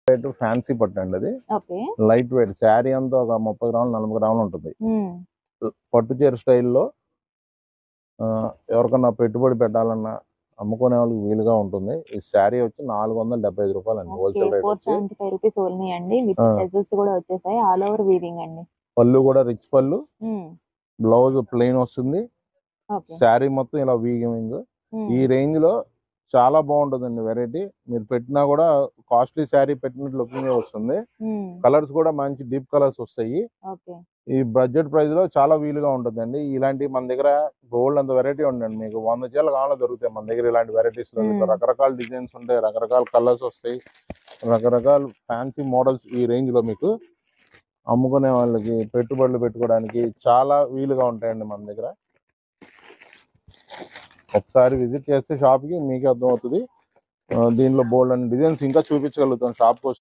Wait fancy పట్టు అండి అది. ఓకే. లైట్ వెయిట్ శారీ అంతా ఒక 30 గ్రాములు 40 గ్రాములు ఉంటుంది. పట్టు చీర స్టైల్లో ఎవరికన్నా పెట్టుబడి పెట్టాలన్నా అమ్ముకునే వాళ్ళకి వీలుగా ఉంటుంది. ఈ శారీ వచ్చి 475 రూపాయలండి హోల్సేల్ రేట్ వచ్చి. 475 రూపీస్ ఓన్లీ అండి. విత్ టెజల్స్ కూడా వచ్చేసాయి. ఆల్ ఓవర్ వీవింగ్ అండి. పళ్ళు కూడా రిచ్ పళ్ళు, బ్లౌజ్ ప్లెయిన్ వస్తుంది. శారీ మొత్తం ఇలా వీవింగ్. ఈ రేంజ్ లో చాలా బాగుంటుందండి వెరైటీ. మీరు పెట్టినా కూడా కాస్ట్లీ శారీ పెట్టినట్టు లుకింగ్ వస్తుంది. కలర్స్ కూడా మంచి డీప్ కలర్స్ వస్తాయి. ఈ బడ్జెట్ ప్రైస్ లో చాలా వీలుగా ఉంటుందండి. ఇలాంటి మన దగ్గర గోల్డ్ అంత వెరైటీ ఉండండి. మీకు 100 చీరలు కావాలో దొరుకుతాయి మన దగ్గర. ఇలాంటి వెరైటీస్ లో రకరకాల డిజైన్స్ ఉంటాయి, రకరకాల కలర్స్ వస్తాయి, రకరకాల ఫ్యాన్సీ మోడల్స్. ఈ రేంజ్ లో మీకు అమ్ముకునే వాళ్ళకి పెట్టుబడులు పెట్టుకోవడానికి చాలా వీలుగా ఉంటాయండి మన దగ్గర. ఒకసారి విజిట్ చేస్తే షాప్ కి మీకే అర్థమవుతుంది. దీనిలో బోల్డ్ అండ్ డిజైన్స్ ఇంకా చూపించగలుగుతాం షాప్కి